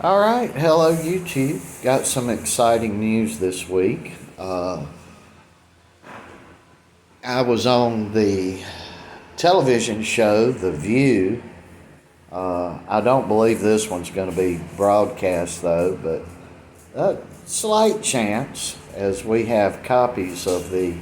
All right, hello YouTube. Got some exciting news this week. I was on the television show The View. I don't believe this one's going to be broadcast though, but a slight chance as we have copies of the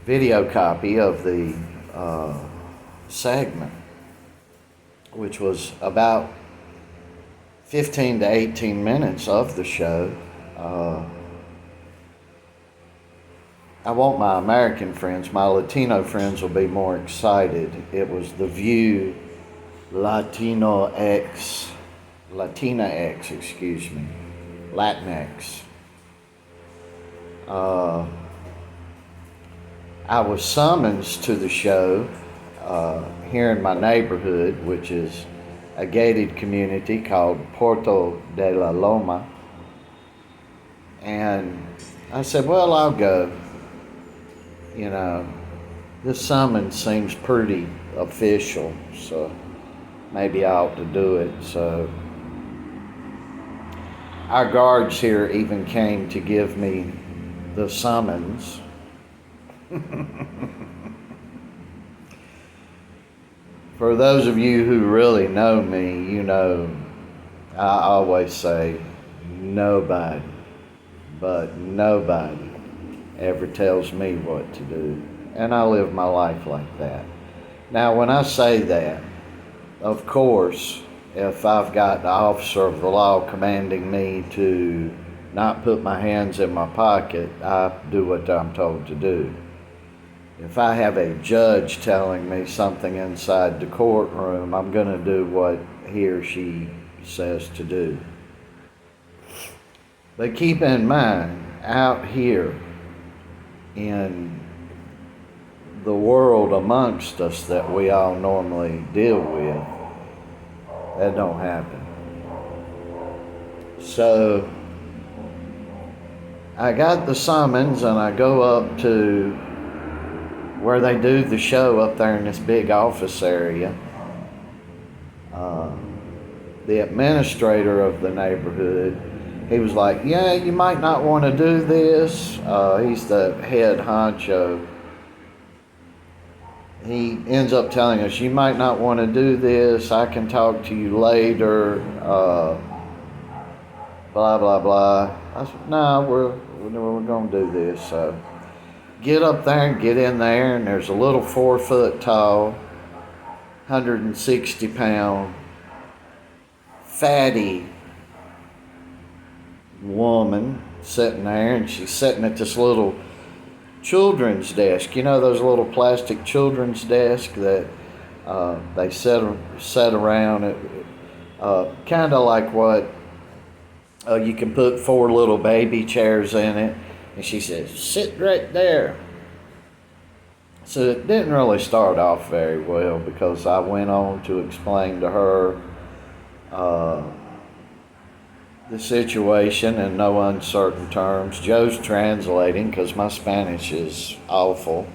video copy of the segment, which was about 15 to 18 minutes of the show. I want my American friends, my Latino friends will be more excited. It was The View Latina X, Latinx. I was summoned to the show here in my neighborhood, which is a gated community called Puerto de la Loma. And I said, well, I'll go. You know, this summons seems pretty official, so maybe I ought to do it. So our guards here even came to give me the summons. For those of you who really know me, you know I always say nobody, but nobody ever tells me what to do. And I live my life like that. Now, when I say that, of course, if I've got the officer of the law commanding me to not put my hands in my pocket, I do what I'm told to do. If I have a judge telling me something inside the courtroom, I'm going to do what he or she says to do. But keep in mind, out here in the world amongst us that we all normally deal with, that don't happen. So I got the summons and I go up to where they do the show up there in this big office area. The administrator of the neighborhood, he was like, yeah, you might not want to do this. He's the head honcho. He ends up telling us, you might not want to do this. I can talk to you later. Blah, blah, blah. I said, no, we're going to do this. So get up there and get in there, and there's a little 4 foot tall, 160 pound, fatty woman sitting there, and she's sitting at this little children's desk. You know those little plastic children's desks that they set around, kind of like what you can put 4 little baby chairs in it. And she says, sit right there. So it didn't really start off very well, because I went on to explain to her the situation in no uncertain terms. Joe's translating because my Spanish is awful.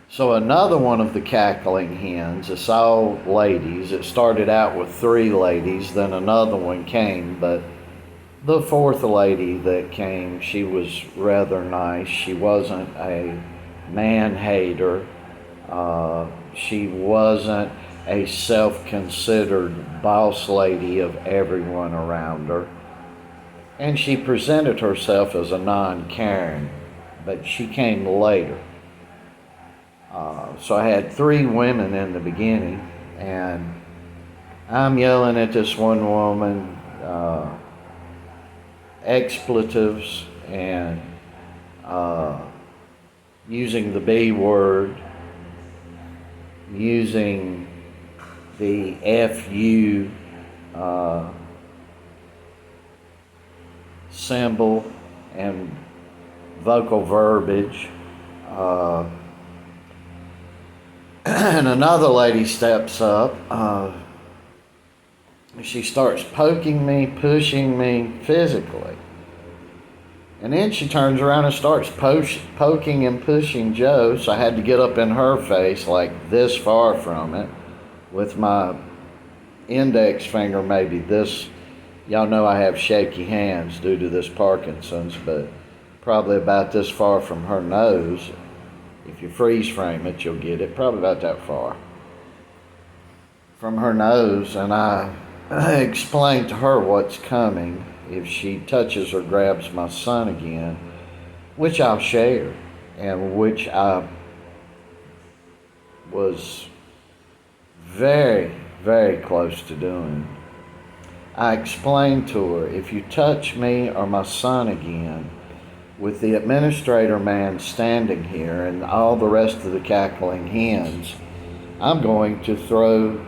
So another one of the cackling hens, it's all ladies. It started out with 3 ladies, then another one came, but the 4th lady that came, she was rather nice. She wasn't a man-hater. She wasn't a self-considered boss lady of everyone around her. And she presented herself as a non-Karen, but she came later. So I had 3 women in the beginning, and I'm yelling at this one woman, expletives and using the B word, using the FU symbol and vocal verbiage. And another lady steps up. She starts poking me, pushing me physically. And then she turns around and starts poking and pushing Joe. So I had to get up in her face, like this far from it, with my index finger maybe this. Y'all know I have shaky hands due to this Parkinson's, but probably about this far from her nose. If you freeze frame it, you'll get it. Probably about that far from her nose. And I explained to her what's coming if she touches or grabs my son again, which I'll share, and which I was very, very close to doing. I explained to her, if you touch me or my son again, with the administrator man standing here and all the rest of the cackling hens, I'm going to throw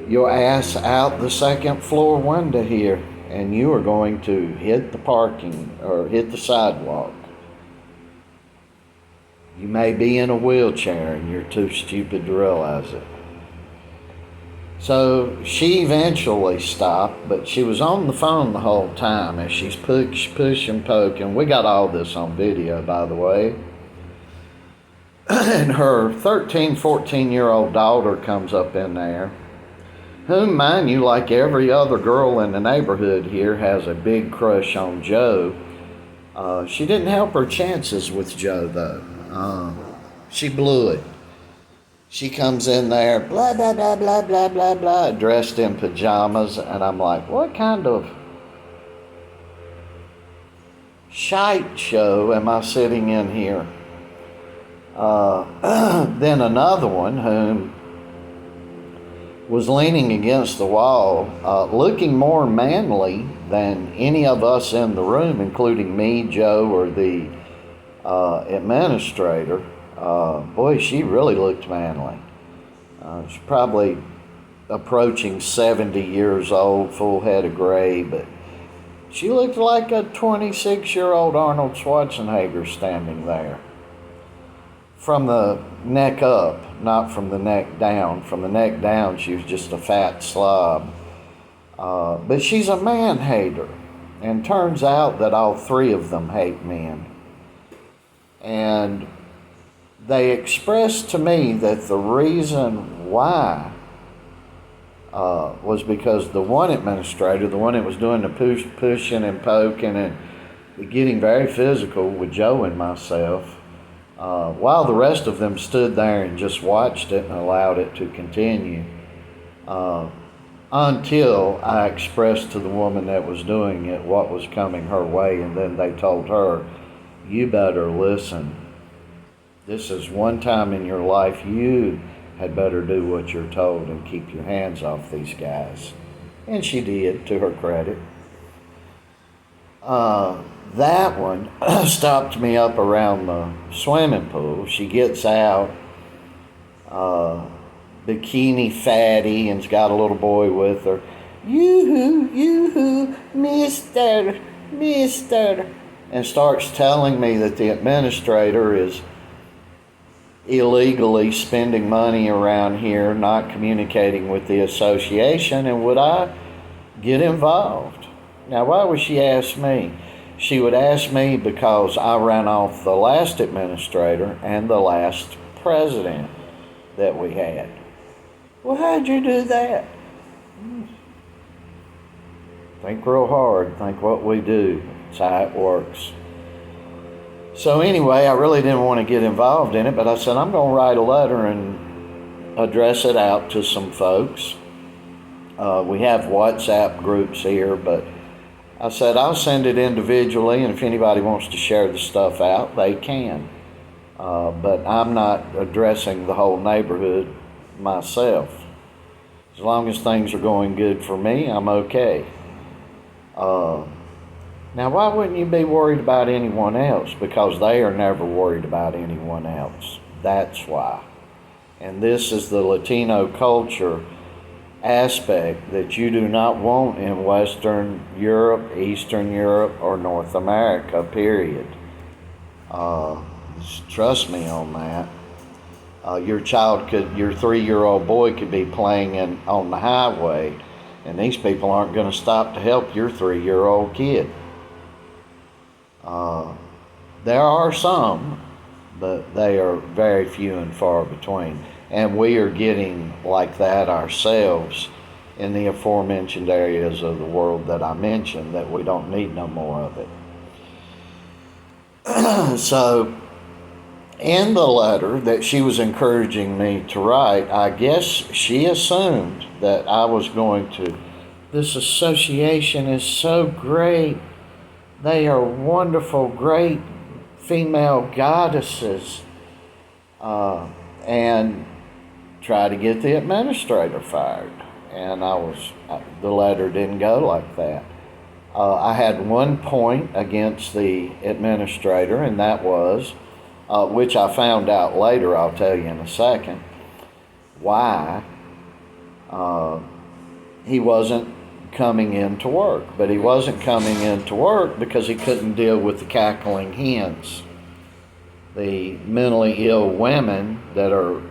your ass out the second floor window here, and you are going to hit the parking or hit the sidewalk. You may be in a wheelchair and you're too stupid to realize it. So she eventually stopped, but she was on the phone the whole time as she's push and poke, and we got all this on video, by the way. And her 13, 14-year-old daughter comes up in there, whom, mind you, like every other girl in the neighborhood here, has a big crush on Joe. She didn't help her chances with Joe, though. She blew it. She comes in there, blah, blah, blah, blah, blah, blah, blah, dressed in pajamas, and I'm like, what kind of shite show am I sitting in here? Then another one whom was leaning against the wall, looking more manly than any of us in the room, including me, Joe, or the administrator. Boy, she really looked manly. She's probably approaching 70 years old, full head of gray, but she looked like a 26-year-old Arnold Schwarzenegger standing there. From the neck up, not from the neck down. From the neck down, she was just a fat slob. But she's a man-hater, and turns out that all three of them hate men. And they expressed to me that the reason why was because the one administrator, the one that was doing the pushing and poking and getting very physical with Joe and myself, while the rest of them stood there and just watched it and allowed it to continue, until I expressed to the woman that was doing it what was coming her way, and then they told her, you better listen. This is one time in your life you had better do what you're told and keep your hands off these guys. And she did, to her credit. That one stopped me up around the swimming pool. She gets out, bikini fatty, and's got a little boy with her. Yoo-hoo, mister, and starts telling me that the administrator is illegally spending money around here, not communicating with the association, and would I get involved? Now, why would she ask me? She would ask me because I ran off the last administrator and the last president that we had. Well, how'd you do that? Think real hard. Think what we do. That's how it works. So anyway, I really didn't want to get involved in it, but I said, I'm going to write a letter and address it out to some folks. We have WhatsApp groups here, but I said, I'll send it individually, and if anybody wants to share the stuff out, they can. But I'm not addressing the whole neighborhood myself. As long as things are going good for me, I'm okay. Now, why wouldn't you be worried about anyone else? Because they are never worried about anyone else. That's why. And this is the Latino culture aspect that you do not want in Western Europe, Eastern Europe, or North America, period. Trust me on that. Your 3-year-old boy could be playing on the highway, and these people aren't going to stop to help your 3-year-old kid. Uh, there are some, but they are very few and far between. And we are getting like that ourselves in the aforementioned areas of the world that I mentioned, that we don't need no more of it. So, in the letter that she was encouraging me to write, I guess she assumed that I was going to, this association is so great. They are wonderful, great female goddesses. And try to get the administrator fired. And the letter didn't go like that. I had one point against the administrator, and that was, which I found out later, I'll tell you in a second, why he wasn't coming in to work. But he wasn't coming in to work because he couldn't deal with the cackling hens, the mentally ill women that are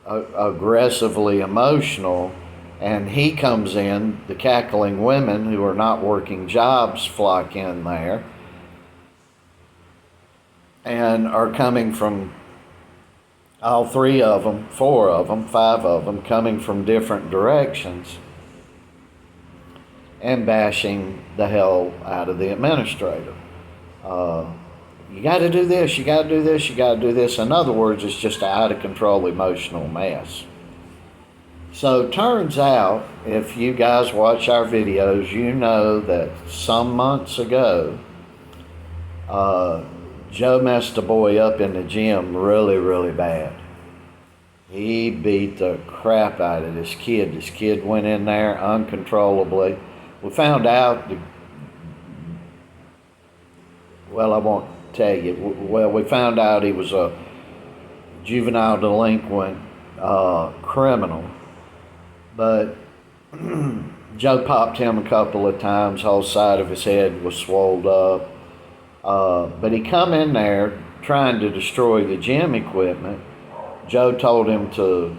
aggressively emotional. And he comes in, the cackling women who are not working jobs flock in there and are coming from, all three of them, four of them, five of them, coming from different directions and bashing the hell out of the administrator. You got to do this, you got to do this, you got to do this. In other words, it's just an out of control emotional mess. So turns out, if you guys watch our videos, you know that some months ago, Joe messed a boy up in the gym really, really bad. He beat the crap out of this kid. This kid went in there uncontrollably. We found out, I won't tell you. We found out he was a juvenile delinquent criminal. But Joe popped him a couple of times. Whole side of his head was swelled up. But he come in there trying to destroy the gym equipment. Joe told him to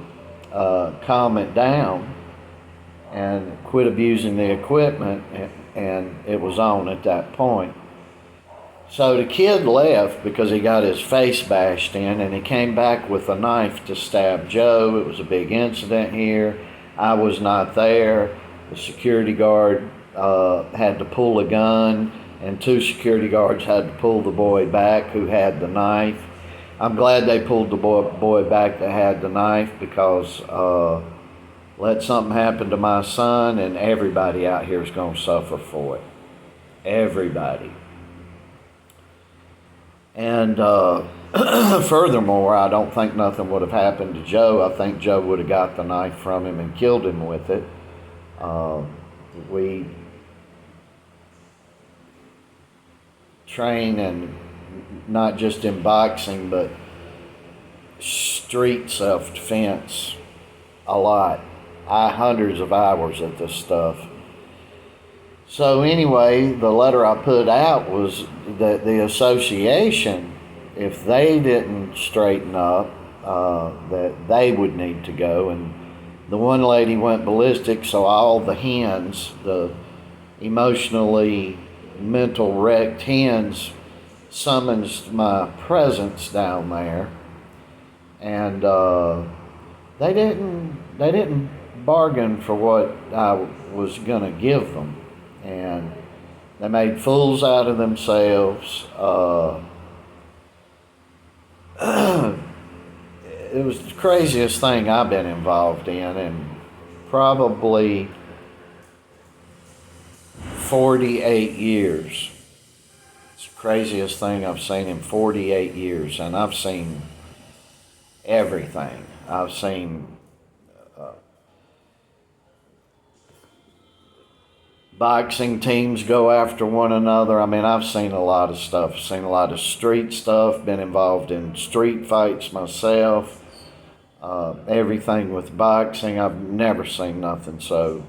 calm it down and quit abusing the equipment, and it was on at that point. So the kid left because he got his face bashed in, and he came back with a knife to stab Joe. It was a big incident here. I was not there. The security guard had to pull a gun, and two security guards had to pull the boy back who had the knife. I'm glad they pulled the boy back that had the knife, because let something happen to my son and everybody out here is going to suffer for it. Everybody. And furthermore, I don't think nothing would have happened to Joe. I think Joe would have got the knife from him and killed him with it. We train, and not just in boxing, but street self-defense a lot. Hundreds of hours at this stuff. So anyway, the letter I put out was that the association, if they didn't straighten up, that they would need to go. And the one lady went ballistic, so all the hens, the emotionally mental wrecked hens, summons my presence down there. And they didn't bargain for what I was gonna give them. And they made fools out of themselves. It was the craziest thing I've been involved in probably 48 years. It's the craziest thing I've seen in 48 years. And I've seen everything. I've seen boxing teams go after one another. I mean, I've seen a lot of stuff. I've seen a lot of street stuff, been involved in street fights myself, everything with boxing. I've never seen nothing so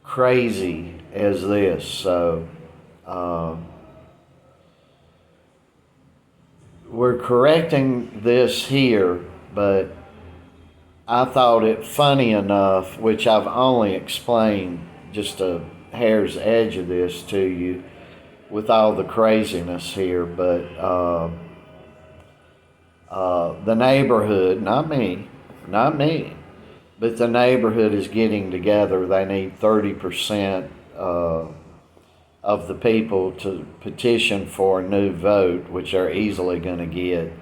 crazy as this. So we're correcting this here, but I thought it funny enough, which I've only explained just a hair's edge of this to you, with all the craziness here, but the neighborhood, not me, but the neighborhood is getting together. They need 30% of the people to petition for a new vote, which they're easily going to get,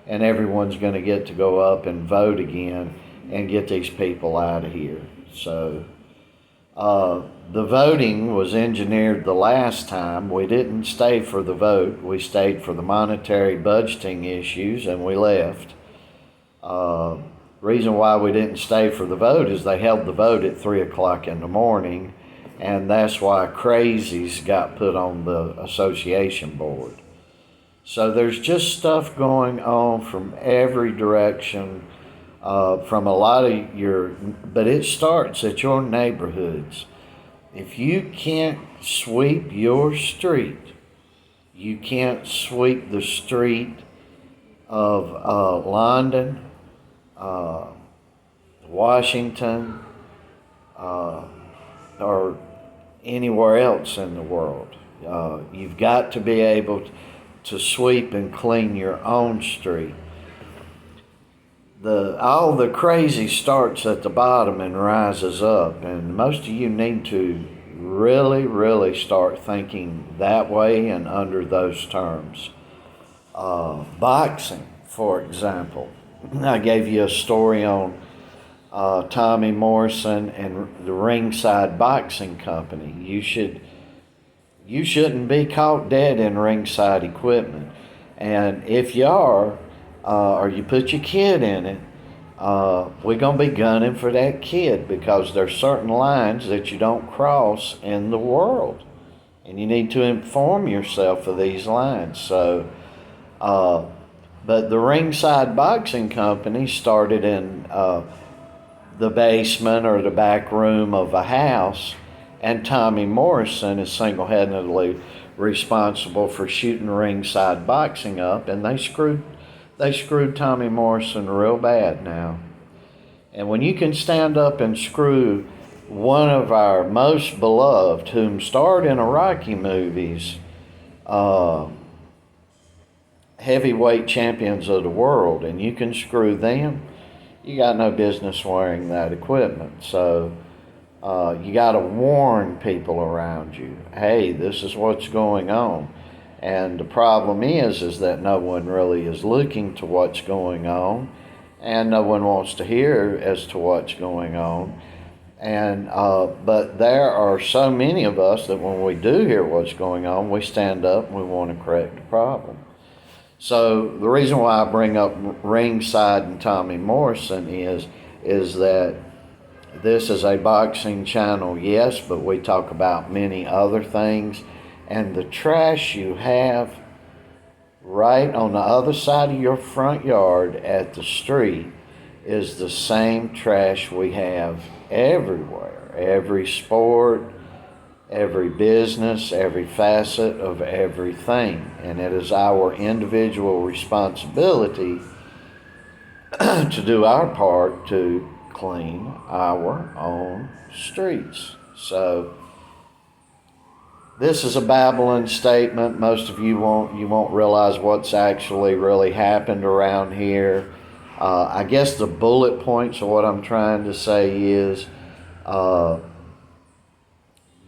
and everyone's going to get to go up and vote again and get these people out of here. So the voting was engineered the last time. We didn't stay for the vote. We stayed for the monetary budgeting issues, and we left. Reason why we didn't stay for the vote is they held the vote at 3 o'clock in the morning, and that's why crazies got put on the association board. So there's just stuff going on from every direction, from a lot of but it starts at your neighborhoods. If you can't sweep your street, you can't sweep the street of London, Washington, or anywhere else in the world. You've got to be able to sweep and clean your own street. All the crazy starts at the bottom and rises up, and most of you need to really, really start thinking that way and under those terms. Boxing, for example. I gave you a story on Tommy Morrison and the Ringside Boxing Company. You shouldn't be caught dead in ringside equipment. And if you are, or you put your kid in it, we're going to be gunning for that kid, because there's certain lines that you don't cross in the world. And you need to inform yourself of these lines. So, but the Ringside Boxing Company started in the basement or the back room of a house, and Tommy Morrison is single-handedly responsible for shooting Ringside Boxing up, and they screwed Tommy Morrison real bad now. And when you can stand up and screw one of our most beloved, whom starred in Iraqi movies, heavyweight champions of the world, and you can screw them, you got no business wearing that equipment. So you got to warn people around you, hey, this is what's going on. And the problem is that no one really is looking to what's going on, and no one wants to hear as to what's going on. And but there are so many of us that when we do hear what's going on, we stand up and we want to correct the problem. So the reason why I bring up Ringside and Tommy Morrison is that this is a boxing channel, yes, but we talk about many other things. And the trash you have right on the other side of your front yard at the street is the same trash we have everywhere. Every sport, every business, every facet of everything. And it is our individual responsibility to do our part to clean our own streets. So this is a babbling statement. Most of you won't realize what's actually really happened around here. I guess the bullet points of what I'm trying to say is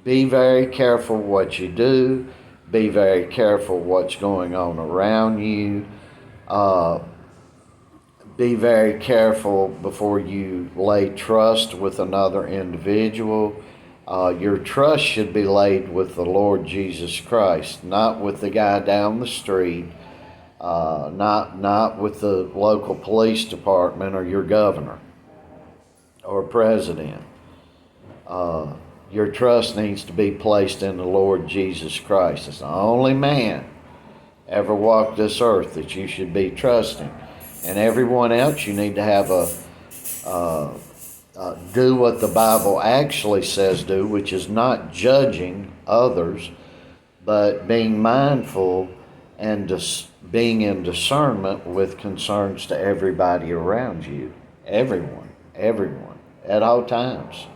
be very careful what you do. Be very careful what's going on around you. Be very careful before you lay trust with another individual. Your trust should be laid with the Lord Jesus Christ, not with the guy down the street, not with the local police department or your governor or president. Your trust needs to be placed in the Lord Jesus Christ. It's the only man ever walked this earth that you should be trusting. And everyone else, you need to have do what the Bible actually says do, which is not judging others, but being mindful and being in discernment with concerns to everybody around you. Everyone, at all times.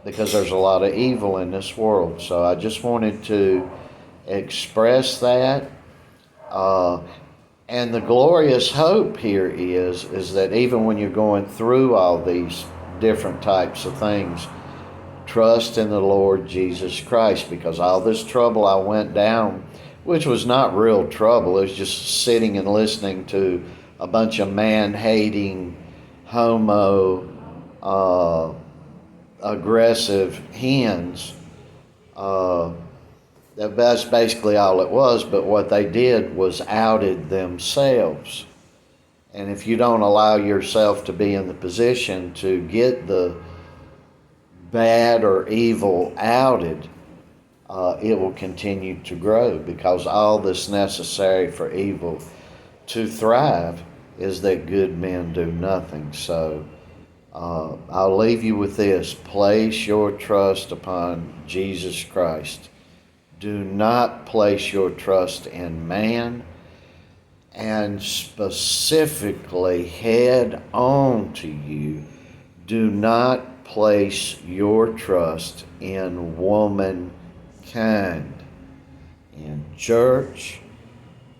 Because there's a lot of evil in this world. So I just wanted to express that. And the glorious hope here is that even when you're going through all these different types of things, trust in the Lord Jesus Christ, because all this trouble I went down, which was not real trouble, it was just sitting and listening to a bunch of man-hating, homo, aggressive hens. That's basically all it was, but what they did was outed themselves. And if you don't allow yourself to be in the position to get the bad or evil outed, it will continue to grow, because all that's necessary for evil to thrive is that good men do nothing. So I'll leave you with this. Place your trust upon Jesus Christ. Do not place your trust in man, and specifically head on to you, do not place your trust in womankind, in church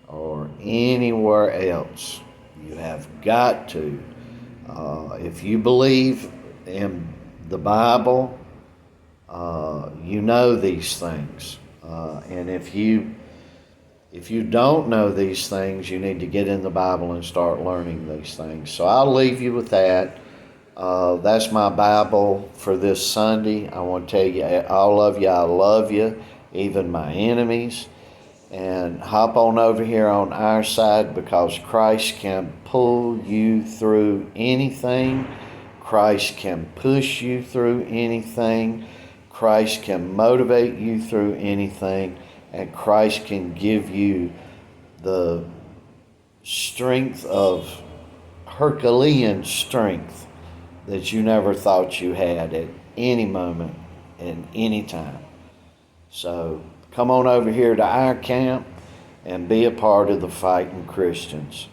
or anywhere else. You have got to. If you believe in the Bible, you know these things. And if you don't know these things, you need to get in the Bible and start learning these things. So I'll leave you with that. That's my Bible for this Sunday. I want to tell you, all of you, I love you, even my enemies. And hop on over here on our side, because Christ can pull you through anything. Christ can push you through anything. Christ can motivate you through anything. And Christ can give you the strength of Herculean strength that you never thought you had at any moment and any time. So come on over here to our camp and be a part of the fighting Christians.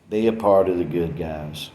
Be a part of the good guys.